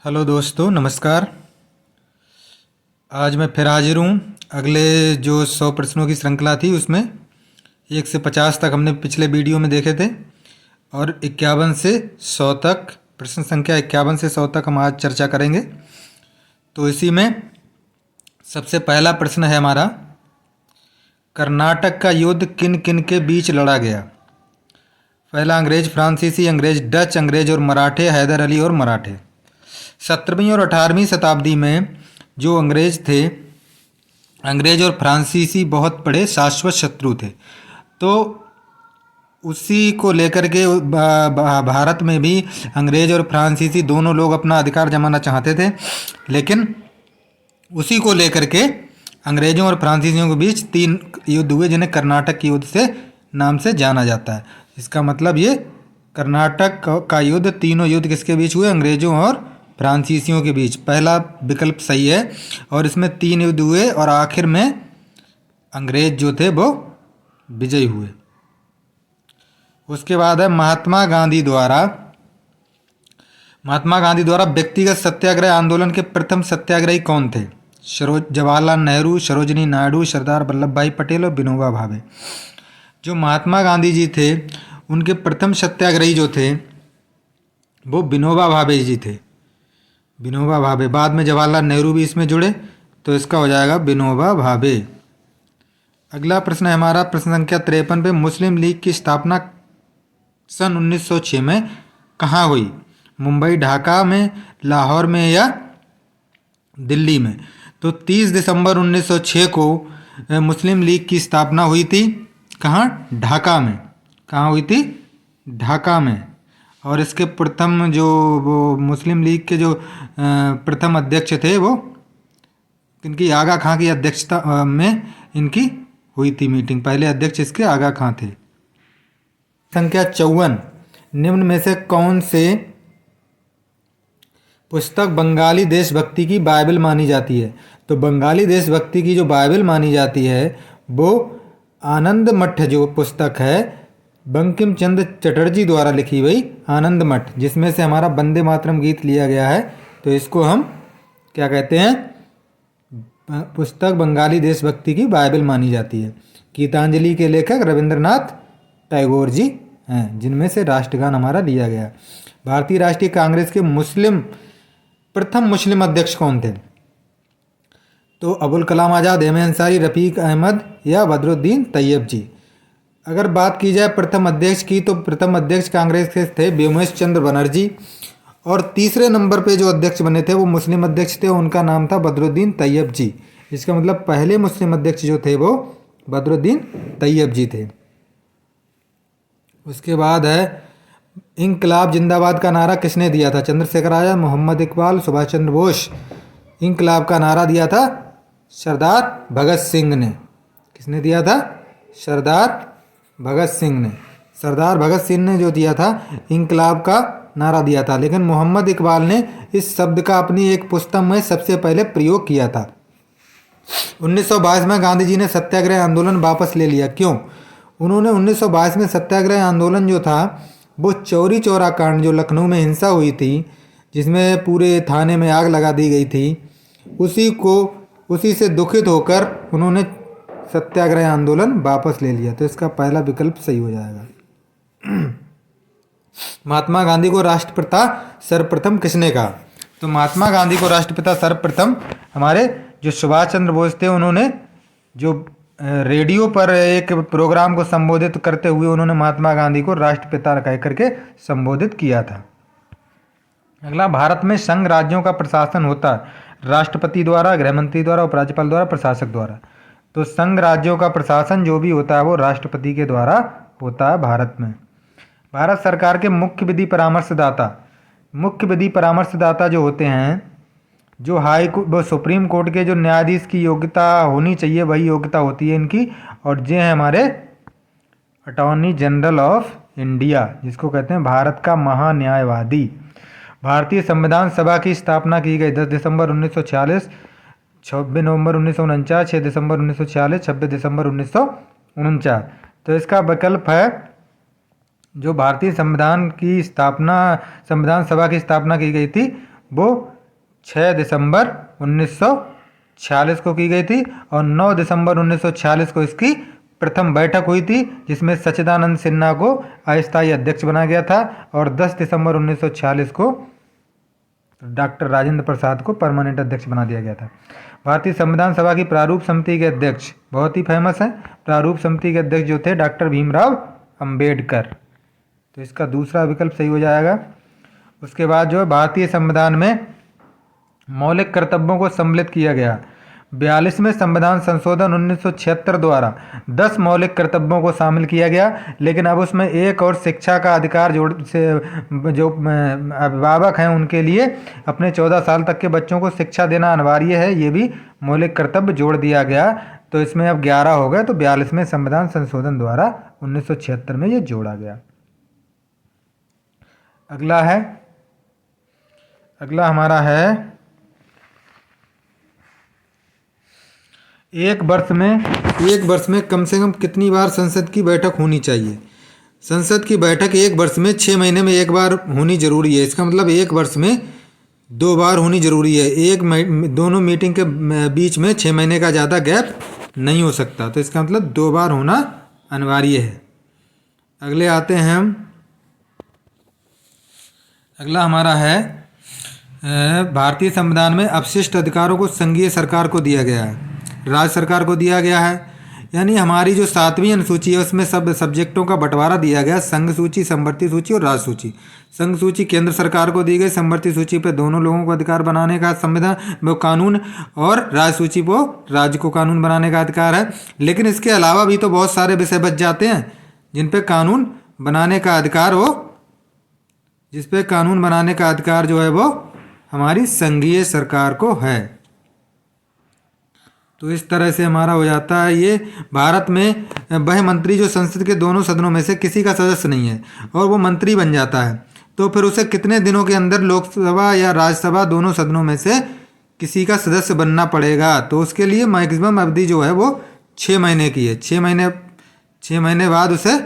Hello दोस्तों, नमस्कार। आज मैं फिर हाजिर हूँ। अगले जो 100 प्रश्नों की श्रृंखला थी उसमें 1 से 50 तक हमने पिछले वीडियो में देखे थे और 51 से 100 तक, प्रश्न संख्या 51 से 100 तक हम आज चर्चा करेंगे। तो इसी में सबसे पहला प्रश्न है हमारा, कर्नाटक का युद्ध किन किन के बीच लड़ा गया? पहला, अंग्रेज फ्रांसीसी, अंग्रेज डच, अंग्रेज और मराठे, हैदर अली और मराठे। 17वीं और 18वीं शताब्दी में जो अंग्रेज थे, अंग्रेज और फ्रांसीसी बहुत बड़े शाश्वत शत्रु थे। तो उसी को लेकर के भारत में भी अंग्रेज और फ्रांसीसी दोनों लोग अपना अधिकार जमाना चाहते थे, लेकिन उसी को लेकर के अंग्रेजों और फ्रांसीसियों के बीच 3 युद्ध हुए, जिन्हें कर्नाटक के युद्ध से नाम से जाना जाता है। इसका मतलब ये कर्नाटक का युद्ध, तीनों युद्ध किसके बीच हुए? अंग्रेजों और फ्रांसीसियों के बीच। पहला विकल्प सही है और इसमें 3 युद्ध हुए और आखिर में अंग्रेज जो थे वो विजयी हुए। उसके बाद है महात्मा गांधी द्वारा व्यक्तिगत सत्याग्रह आंदोलन के प्रथम सत्याग्रही कौन थे? जवाहरलाल नेहरू, सरोजिनी नायडू, सरदार वल्लभ भाई पटेल और विनोबा भावे। जो महात्मा गांधी जी थे उनके प्रथम सत्याग्रही जो थे वो विनोबा भावे जी थे। विनोबा भावे। बाद में जवाहरलाल नेहरू भी इसमें जुड़े, तो इसका हो जाएगा विनोबा भावे। अगला प्रश्न है हमारा, प्रश्न संख्या 53 पे, मुस्लिम लीग की स्थापना सन 1906 में कहाँ हुई? मुंबई, ढाका में, लाहौर में या दिल्ली में? तो 30 दिसंबर 1906 को मुस्लिम लीग की स्थापना हुई थी। कहाँ? ढाका में। कहाँ हुई थी? ढाका में। और इसके प्रथम जो वो मुस्लिम लीग के जो प्रथम अध्यक्ष थे वो इनकी आगा खां की अध्यक्षता में इनकी हुई थी मीटिंग। पहले अध्यक्ष इसके आगा खां थे। संख्या 54, निम्न में से कौन से पुस्तक बंगाली देशभक्ति की बाइबल मानी जाती है? तो बंगाली देशभक्ति की जो बाइबल मानी जाती है वो आनंद मठ जो पुस्तक है, बंकिम चंद्र चटर्जी द्वारा लिखी हुई आनंद मठ, जिसमें से हमारा वंदे मातरम गीत लिया गया है। तो इसको हम क्या कहते हैं? पुस्तक बंगाली देशभक्ति की बाइबल मानी जाती है। गीतांजलि के लेखक रविंद्रनाथ टैगोर जी हैं, जिनमें से राष्ट्रगान हमारा लिया गया। भारतीय राष्ट्रीय कांग्रेस के प्रथम मुस्लिम अध्यक्ष कौन थे? तो अबुल कलाम आज़ाद, एम ए अंसारी, रफ़ीक अहमद या बदरुद्दीन तैयब जी। अगर बात की जाए प्रथम अध्यक्ष की, तो प्रथम अध्यक्ष कांग्रेस के थे व्योमेश चंद्र बनर्जी, और तीसरे नंबर पे जो अध्यक्ष बने थे वो मुस्लिम अध्यक्ष थे, उनका नाम था बदरुद्दीन तैयब जी। इसका मतलब पहले मुस्लिम अध्यक्ष जो थे वो बदरुद्दीन तैयब जी थे। उसके बाद है, इंकलाब जिंदाबाद का नारा किसने दिया था? चंद्रशेखर आज़ाद, मोहम्मद इकबाल, सुभाष चंद्र बोस। इंकलाब का नारा दिया था सरदार भगत सिंह ने। किसने दिया था? सरदार भगत सिंह ने। सरदार भगत सिंह ने जो दिया था, इंकलाब का नारा दिया था। लेकिन मोहम्मद इकबाल ने इस शब्द का अपनी एक पुस्तक में सबसे पहले प्रयोग किया था। 1922 में गांधी जी ने सत्याग्रह आंदोलन वापस ले लिया। क्यों? उन्होंने 1922 में सत्याग्रह आंदोलन जो था वो चौरी चौरा कांड, जो लखनऊ में हिंसा हुई थी जिसमें पूरे थाने में आग लगा दी गई थी, उसी से दुखित होकर उन्होंने सत्याग्रह आंदोलन वापस ले लिया। तो इसका पहला विकल्प सही हो जाएगा। महात्मा गांधी को राष्ट्रपिता सर्वप्रथम किसने कहा? तो महात्मा गांधी को राष्ट्रपिता सर्वप्रथम हमारे जो सुभाष चंद्र बोस थे, उन्होंने जो रेडियो पर एक प्रोग्राम को संबोधित करते हुए उन्होंने महात्मा गांधी को राष्ट्रपिता कह करके संबोधित किया था। अगला, भारत में संघ राज्यों का प्रशासन होता है राष्ट्रपति द्वारा, गृहमंत्री द्वारा, उपराज्यपाल द्वारा, प्रशासक द्वारा। तो संघ राज्यों का प्रशासन जो भी होता है वो राष्ट्रपति के द्वारा होता है भारत में। भारत सरकार के मुख्य विधि परामर्शदाता जो होते हैं, जो वो सुप्रीम कोर्ट के जो न्यायाधीश की योग्यता होनी चाहिए वही योग्यता होती है इनकी, और ये है हमारे अटॉर्नी जनरल ऑफ इंडिया, जिसको कहते हैं भारत का महान्यायवादी। भारतीय संविधान सभा की स्थापना की गई 10 दिसंबर 1946, 26 नवंबर 1949, 6 दिसंबर 1946, 26 दिसंबर 1949। तो इसका विकल्प है, जो भारतीय संविधान सभा की स्थापना की गई थी वो 6 दिसंबर 1946 को की गई थी और 9 दिसंबर 1946 को इसकी प्रथम बैठक हुई थी, जिसमें सच्चिदानंद सिन्हा को अस्थायी अध्यक्ष बनाया गया था और 10 दिसंबर 1946 को डॉक्टर राजेंद्र प्रसाद को परमानेंट अध्यक्ष बना दिया गया था। भारतीय संविधान सभा की प्रारूप समिति के अध्यक्ष बहुत ही फेमस हैं। प्रारूप समिति के अध्यक्ष जो थे डॉक्टर भीमराव अंबेडकर, तो इसका दूसरा विकल्प सही हो जाएगा। उसके बाद जो है भारतीय संविधान में मौलिक कर्तव्यों को सम्मिलित किया गया। 42वें संविधान संशोधन 1976 द्वारा 10 मौलिक कर्तव्यों को शामिल किया गया, लेकिन अब उसमें एक और शिक्षा का अधिकार जोड़ से जो अभिभावक हैं उनके लिए अपने 14 साल तक के बच्चों को शिक्षा देना अनिवार्य है, ये भी मौलिक कर्तव्य जोड़ दिया गया। तो इसमें अब 11 हो गए, तो 42वें संविधान संशोधन द्वारा 1976 में ये जोड़ा गया। अगला हमारा है एक वर्ष में कम से कम कितनी बार संसद की बैठक होनी चाहिए। संसद की बैठक एक वर्ष में 6 महीने में एक बार होनी जरूरी है। इसका मतलब एक वर्ष में 2 बार होनी जरूरी है। दोनों मीटिंग के बीच में 6 महीने का ज़्यादा गैप नहीं हो सकता, तो इसका मतलब 2 बार होना अनिवार्य है। अगले आते हैं हम, अगला हमारा है भारतीय संविधान में अपशिष्ट अधिकारों को संघीय सरकार को दिया गया है, राज्य सरकार को दिया गया है। यानी हमारी जो 7वीं अनुसूची है उसमें सब सब्जेक्टों का बंटवारा दिया गया, संघ सूची, समवर्ती सूची और राज्य सूची। संघ सूची केंद्र सरकार को दी गई, समवर्ती सूची पे दोनों लोगों को अधिकार बनाने का संविधान वो कानून, और राज्य सूची को राज्य को कानून बनाने का अधिकार है। लेकिन इसके अलावा भी तो बहुत सारे विषय बच जाते हैं जिन पे कानून बनाने का अधिकार हो, जिस पे कानून बनाने का अधिकार जो है वो हमारी संघीय सरकार को है। तो इस तरह से हमारा हो जाता है ये। भारत में वह मंत्री जो संसद के दोनों सदनों में से किसी का सदस्य नहीं है और वो मंत्री बन जाता है, तो फिर उसे कितने दिनों के अंदर लोकसभा या राज्यसभा दोनों सदनों में से किसी का सदस्य बनना पड़ेगा। तो उसके लिए मैक्सिमम अवधि जो है वो 6 महीने की है। 6 महीने बाद उसे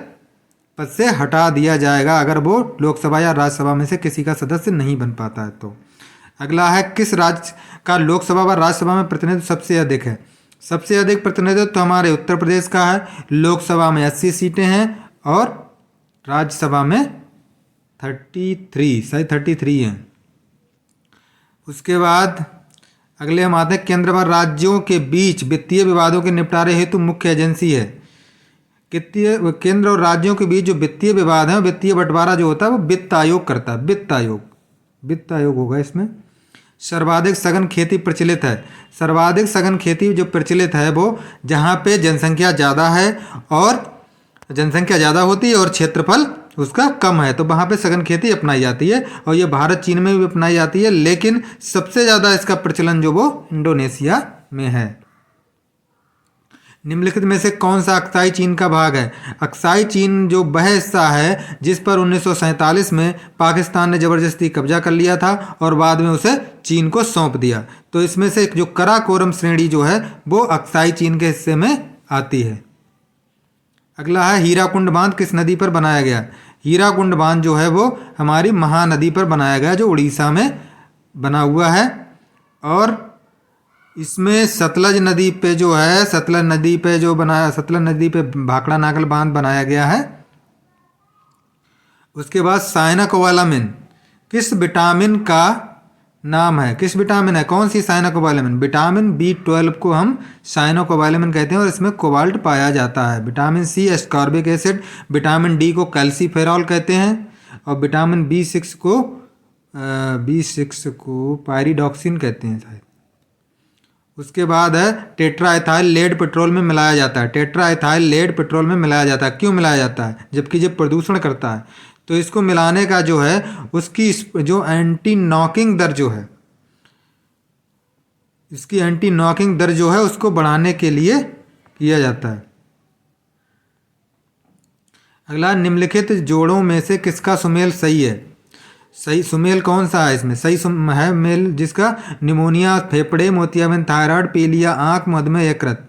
पद से हटा दिया जाएगा अगर वो लोकसभा या राज्यसभा में से किसी का सदस्य नहीं बन पाता है। तो अगला है, किस राज्य का लोकसभा व राज्यसभा में प्रतिनिधित्व सबसे अधिक है। सबसे अधिक प्रतिनिधित्व तो हमारे उत्तर प्रदेश का है। लोकसभा में 80 सीटें हैं और राज्यसभा में 33 हैं। उसके बाद अगले हम आते हैं, केंद्र व राज्यों के बीच वित्तीय विवादों के निपटारे हेतु मुख्य एजेंसी है। केंद्र और राज्यों के बीच जो वित्तीय विवाद है, वित्तीय बंटवारा जो होता है वो वित्त आयोग करता है। वित्त आयोग होगा इसमें। सर्वाधिक सघन खेती प्रचलित है। सर्वाधिक सघन खेती जो प्रचलित है वो जहाँ पे जनसंख्या ज़्यादा है और जनसंख्या ज़्यादा होती है और क्षेत्रफल उसका कम है, तो वहाँ पे सघन खेती अपनाई जाती है। और ये भारत, चीन में भी अपनाई जाती है, लेकिन सबसे ज़्यादा इसका प्रचलन जो वो इंडोनेशिया में है। निम्नलिखित में से कौन सा अक्साई चीन का भाग है। अक्साई चीन जो वह हिस्सा है जिस पर 1947 में पाकिस्तान ने ज़बरदस्ती कब्जा कर लिया था और बाद में उसे चीन को सौंप दिया। तो इसमें से जो कराकोरम श्रेणी जो है वो अक्साई चीन के हिस्से में आती है। अगला है, हीराकुंड बांध किस नदी पर बनाया गया। हीराकुंड बांध जो है वो हमारी महानदी पर बनाया गया, जो उड़ीसा में बना हुआ है। और इसमें सतलज नदी पे जो है, सतलज नदी पे भाखड़ा नागल बांध बनाया गया है। उसके बाद साइनाकोबालामिन किस विटामिन का नाम है। किस विटामिन है, कौन सी साइनाकोबालामिन। विटामिन B12 को हम साइनाकोबालामिन कहते हैं और इसमें कोबाल्ट पाया जाता है। Vitamin C ascorbic acid, vitamin D को कैल्सीफेरॉल कहते हैं और विटामिन B6 को पायरिडॉक्सिन कहते हैं शायद। उसके बाद है, टेट्राएथाइल लेड पेट्रोल में मिलाया जाता है। टेट्राएथाइल लेड पेट्रोल में मिलाया जाता है, क्यों मिलाया जाता है जबकि ये प्रदूषण करता है। तो इसको मिलाने का जो है उसकी जो एंटी नॉकिंग दर जो है, इसकी एंटी नॉकिंग दर जो है उसको बढ़ाने के लिए किया जाता है। अगला, निम्नलिखित जोड़ों में से किसका सुमेल सही है। सही सुमेल कौन सा है इसमें। सही है मेल जिसका निमोनिया, फेफड़े, मोतियाबिंद, थायराइड, पीलिया, आँख, मधुमेह, यकृत।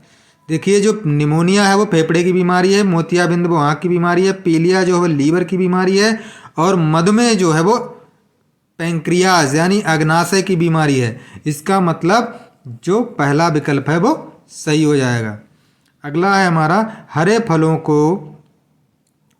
देखिए जो निमोनिया है वो फेफड़े की बीमारी है, मोतियाबिंद वो आँख की बीमारी है, पीलिया जो है वो लीवर की बीमारी है और मधुमेह जो है वो पैंक्रियाज यानी अग्नाशय की बीमारी है। इसका मतलब जो पहला विकल्प है वो सही हो जाएगा। अगला है हमारा, हरे फलों को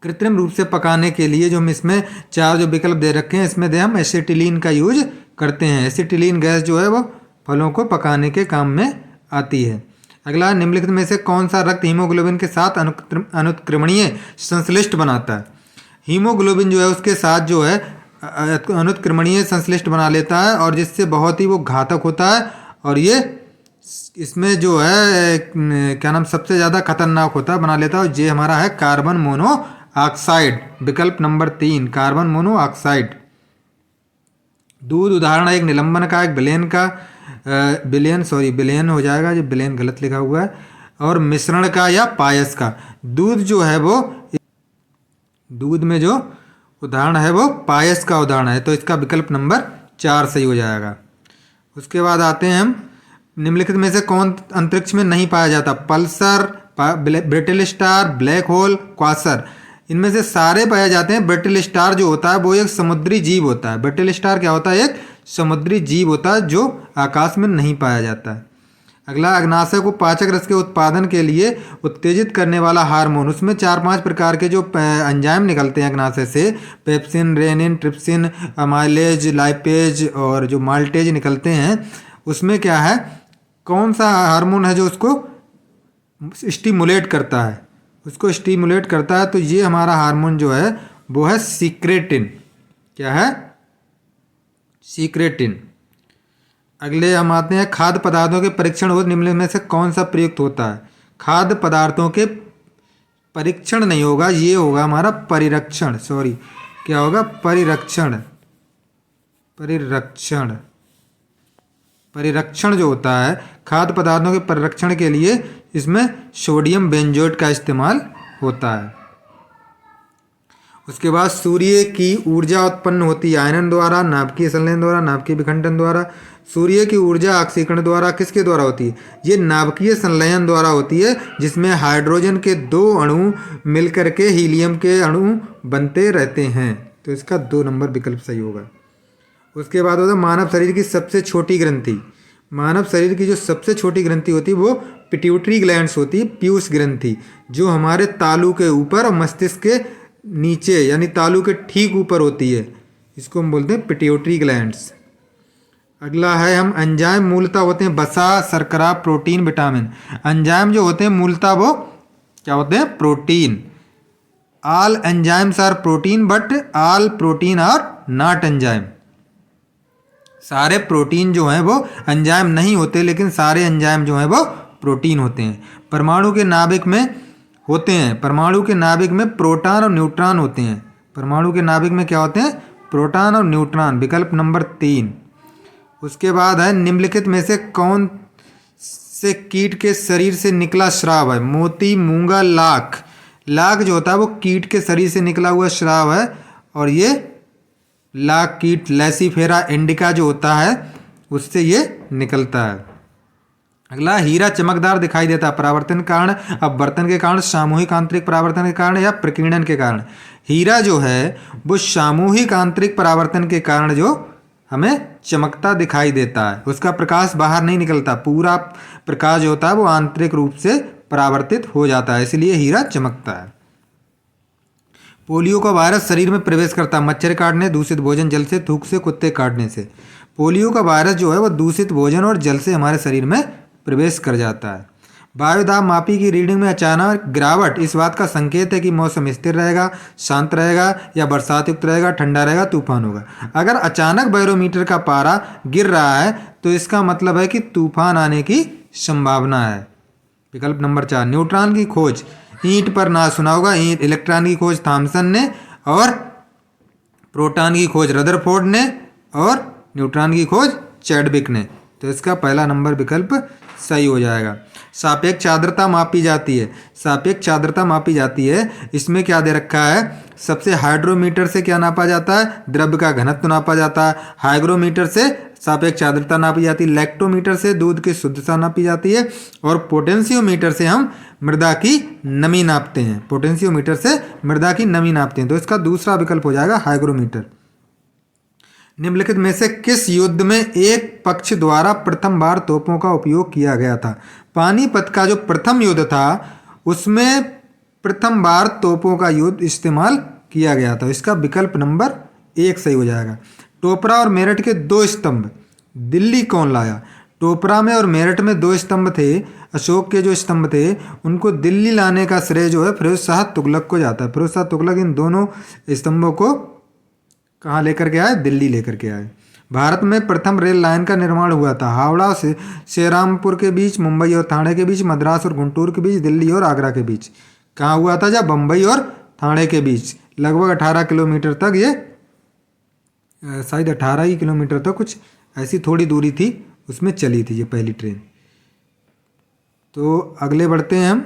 कृत्रिम रूप से पकाने के लिए जो हम इसमें चार जो विकल्प दे रखे हैं, इसमें हम एसिटिलीन का यूज करते हैं। एसिटिलीन गैस जो है वो फलों को पकाने के काम में आती है। अगला, निम्नलिखित में से कौन सा रक्त हीमोग्लोबिन के साथ अनुत्क्रमणीय संश्लिष्ट बनाता है? हीमोग्लोबिन जो है उसके साथ जो है अनुत्क्रमणीय संश्लिष्ट बना लेता है, और जिससे बहुत ही वो घातक होता है। और ये इसमें जो है क्या नाम सबसे ज़्यादा खतरनाक होता है, बना लेता है। और ये हमारा है कार्बन मोनोऑक्साइड, विकल्प नंबर 3 कार्बन मोनोऑक्साइड। दूध उदाहरण है एक निलंबन का, एक विलयन का, विलयन हो जाएगा, ये विलयन गलत लिखा हुआ है, और मिश्रण का या पायस का। दूध जो है वो, दूध में जो उदाहरण है वो पायस का उदाहरण है, तो इसका विकल्प नंबर 4 सही हो जाएगा। उसके बाद आते हैं हम, निम्नलिखित में से कौन अंतरिक्ष में नहीं पाया जाता? Pulsar, brittle star, black hole, Quasar. इनमें से सारे पाए जाते हैं। ब्रिटल स्टार जो होता है वो एक समुद्री जीव होता है। ब्रिटल स्टार क्या होता है? एक समुद्री जीव होता है जो आकाश में नहीं पाया जाता है। अगला, अग्नाशय को पाचक रस के उत्पादन के लिए उत्तेजित करने वाला हार्मोन, उसमें 4-5 प्रकार के जो एंजाइम निकलते हैं अग्नाशय से, pepsin, rennin, trypsin, amylase, lipase और जो माल्टेज निकलते हैं, उसमें क्या है, कौन सा हार्मोन है जो उसको स्टिमुलेट करता है? उसको स्टिमुलेट करता है, तो ये हमारा हार्मोन जो है वो है सीक्रेटिन। क्या है? सीक्रेटिन। अगले हम आते हैं, खाद्य पदार्थों के परीक्षण हो निम्न में से कौन सा प्रयुक्त होता है? खाद्य पदार्थों के परीक्षण नहीं होगा, ये होगा हमारा परिरक्षण। सॉरी, क्या होगा? परिरक्षण। परिरक्षण, परिरक्षण जो होता है खाद्य पदार्थों के परिरक्षण के लिए, इसमें सोडियम बेंजोएट का इस्तेमाल होता है। उसके बाद, सूर्य की ऊर्जा उत्पन्न होती है आयनन द्वारा, नाभिकीय संलयन द्वारा, नाभिकीय विखंडन द्वारा। सूर्य की ऊर्जा ऑक्सीकरण द्वारा किसके द्वारा होती है? ये नाभिकीय संलयन द्वारा होती है, जिसमें हाइड्रोजन के 2 अणु मिलकर के हीलियम के अणु बनते रहते हैं। तो इसका 2 नंबर विकल्प सही होगा। उसके बाद होता है, मानव शरीर की सबसे छोटी ग्रंथि। मानव शरीर की जो सबसे छोटी ग्रंथि होती है वो पिट्यूटरी ग्लैंड्स होती है, पीयूष ग्रंथि, जो हमारे तालू के ऊपर और मस्तिष्क के नीचे यानी तालू के ठीक ऊपर होती है। इसको हम बोलते हैं पिट्यूटरी ग्लैंड्स। अगला है, हम एंजाइम मूलतः होते हैं वसा, शर्करा, प्रोटीन, विटामिन। एंजाइम जो होते हैं मूलतः वो क्या होते हैं? Protein. All enzymes are protein but all protein are not enzyme. सारे प्रोटीन जो हैं वो एंजाइम नहीं होते, लेकिन सारे एंजाइम जो हैं वो प्रोटीन होते हैं। परमाणु के नाभिक में होते हैं, परमाणु के नाभिक में प्रोटॉन और न्यूट्रॉन होते हैं। परमाणु के नाभिक में क्या होते हैं? प्रोटॉन और न्यूट्रॉन, विकल्प नंबर 3। उसके बाद है, निम्नलिखित में से कौन से कीट के शरीर से निकला श्राव है? मोती, मूंगा, लाख। लाख जो होता है वो कीट के शरीर से निकला हुआ श्राव है, और ये लाख कीट लैसीफेरा इंडिका जो होता है उससे ये निकलता है। अगला, हीरा चमकदार दिखाई देता है, परावर्तन के कारण, अपवर्तन के कारण, सामूहिक आंतरिक परावर्तन के कारण या प्रकीर्णन के कारण? हीरा जो है वो सामूहिक आंतरिक परावर्तन के कारण जो हमें चमकता दिखाई देता है। उसका प्रकाश बाहर नहीं निकलता, पूरा प्रकाश जो होता है वो आंतरिक रूप से परावर्तित हो जाता है, इसलिए हीरा चमकता है। पोलियो का वायरस शरीर में प्रवेश करता है मच्छर काटने, दूषित भोजन, जल से, थूक से, कुत्ते काटने से। पोलियो का वायरस जो है वो दूषित भोजन और जल से हमारे शरीर में प्रवेश कर जाता है। वायुदाब मापी की रीडिंग में अचानक गिरावट इस बात का संकेत है कि मौसम स्थिर रहेगा, शांत रहेगा, या बरसात युक्त रहेगा, ठंडा रहेगा, तूफान होगा। अगर अचानक बैरोमीटर का पारा गिर रहा है तो इसका मतलब है कि तूफान आने की संभावना है। विकल्प नंबर 4। न्यूट्रॉन की खोज, ईंट पर ना सुना होगा, ईंट। इलेक्ट्रॉन की खोज थॉमसन ने, और प्रोटॉन की खोज रदरफोर्ड ने, और न्यूट्रॉन की खोज चैडविक ने। तो इसका पहला नंबर विकल्प सही हो जाएगा। सापेक्ष आर्द्रता मापी जाती है, सापेक्ष आर्द्रता मापी जाती है, इसमें क्या दे रखा है? सबसे हाइड्रोमीटर से क्या नापा जाता है? द्रव्य का घनत्व नापा जाता है। हाइग्रोमीटर से सापेक्ष आर्द्रता नापी जाती है। लैक्टोमीटर से दूध की शुद्धता नापी जाती है, और पोटेंशियोमीटर से हम मृदा की नमी नापते हैं। पोटेंशियोमीटर से मृदा की नमी नापते हैं, तो इसका दूसरा विकल्प हो जाएगा हाइग्रोमीटर। निम्नलिखित में से किस युद्ध में एक पक्ष द्वारा प्रथम बार तोपों का उपयोग किया गया था? पानीपत का जो प्रथम युद्ध था उसमें प्रथम बार तोपों का युद्ध इस्तेमाल किया गया था। इसका विकल्प नंबर 1 सही हो जाएगा। टोपरा और मेरठ के 2 स्तंभ दिल्ली कौन लाया? टोपरा में और मेरठ में 2 स्तंभ थे, अशोक के जो स्तंभ थे उनको दिल्ली लाने का श्रेय जो है फिरोज शाह तुगलक को जाता है। फिरोज शाह तुगलक इन दोनों स्तंभों को कहाँ लेकर के आए? दिल्ली लेकर के आए। भारत में प्रथम रेल लाइन का निर्माण हुआ था? हावड़ा से श्रीरामपुर के बीच, मुंबई और ठाणे के बीच, मद्रास और गुंटूर के बीच, दिल्ली और आगरा के बीच। कहाँ हुआ था? जब बम्बई और ठाणे के बीच। लगभग 18 किलोमीटर तक ये शायद 18 ही किलोमीटर तक कुछ ऐसी थोड़ी दूरी थी उसमें चली थी ये पहली ट्रेन। तो अगले बढ़ते हैं हम।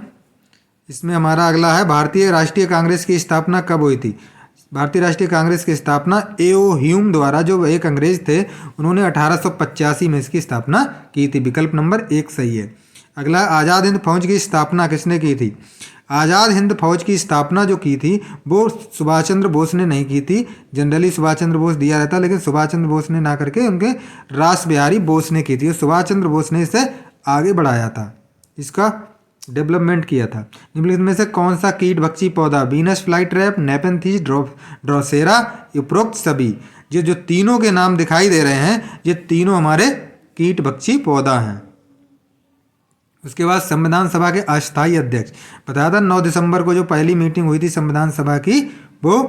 इसमें हमारा अगला है भारतीय राष्ट्रीय कांग्रेस की स्थापना कब हुई थी? भारतीय राष्ट्रीय कांग्रेस की स्थापना ए.ओ. ह्यूम द्वारा, जो एक अंग्रेज थे, उन्होंने 1885 में इसकी स्थापना की थी। विकल्प नंबर 1 सही है। अगला, आज़ाद हिंद फौज की स्थापना किसने की थी? आज़ाद हिंद फौज की स्थापना जो की थी वो सुभाष चंद्र बोस ने नहीं की थी। जनरली सुभाष चंद्र बोस दिया रहता, लेकिन सुभाष चंद्र बोस ने ना करके उनके रास बिहारी बोस ने की थी। सुभाष चंद्र बोस ने इसे आगे बढ़ाया था, इसका डेवलपमेंट किया था। निम्नलिखित में से कौन सा कीट भक्षी पौधा? वीनस फ्लाईट्रैप, नेपेंथीज, ड्रोसेरा, उपरोक्त सभी। ये जो तीनों के नाम दिखाई दे रहे हैं ये तीनों हमारे कीट भक्षी पौधा हैं। उसके बाद संविधान सभा के अस्थायी अध्यक्ष बताया था 9 दिसंबर को जो पहली मीटिंग हुई थी संविधान सभा की, वो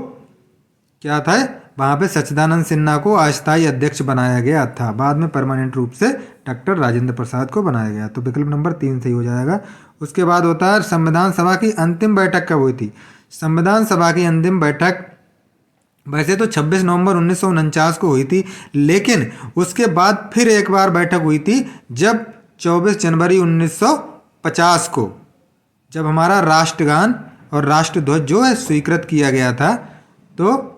क्या था? वहाँ पे सच्चिदानंद सिन्हा को अस्थायी अध्यक्ष बनाया गया था। बाद में परमानेंट रूप से डॉक्टर राजेंद्र प्रसाद को बनाया गया। तो विकल्प नंबर 3 सही हो जाएगा। उसके बाद होता है संविधान सभा की अंतिम बैठक कब हुई थी? संविधान सभा की अंतिम बैठक वैसे तो 26 नवंबर 1949 को हुई थी, लेकिन उसके बाद फिर एक बार बैठक हुई थी जब 24 जनवरी 1950 को, जब हमारा राष्ट्रगान और राष्ट्रध्वज जो है स्वीकृत किया गया था, तो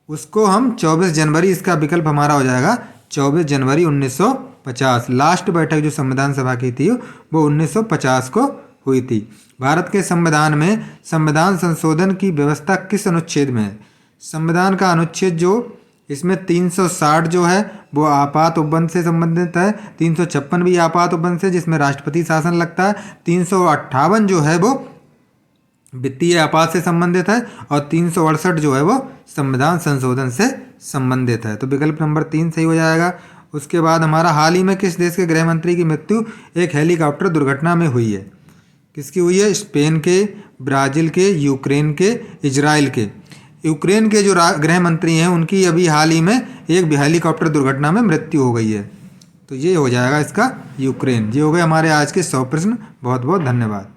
उसको हम 24 जनवरी, इसका विकल्प हमारा हो जाएगा 24 जनवरी 1950। लास्ट बैठक जो संविधान सभा की थी वो 1950 को हुई थी। भारत के संविधान में संविधान संशोधन की व्यवस्था किस अनुच्छेद में है? संविधान का अनुच्छेद जो इसमें 360 जो है वो आपात उपबंध से संबंधित है। 356 भी आपात उपबंध से, जिसमें राष्ट्रपति शासन लगता है। 358 जो है वो वित्तीय आपात से संबंधित है और 368 जो है वो संविधान संशोधन से संबंधित है। तो विकल्प नंबर 3 सही हो जाएगा। उसके बाद हमारा हाल ही में किस देश के गृह मंत्री की मृत्यु एक हेलीकॉप्टर दुर्घटना में हुई है? किसकी हुई है? स्पेन के, ब्राज़ील के, यूक्रेन के, इजराइल के। यूक्रेन के जो गृह मंत्री हैं उनकी अभी हाल ही में एक हेलीकॉप्टर दुर्घटना में मृत्यु हो गई है। तो ये हो जाएगा इसका यूक्रेन। ये हो गए हमारे आज के 100 प्रश्न। बहुत बहुत धन्यवाद।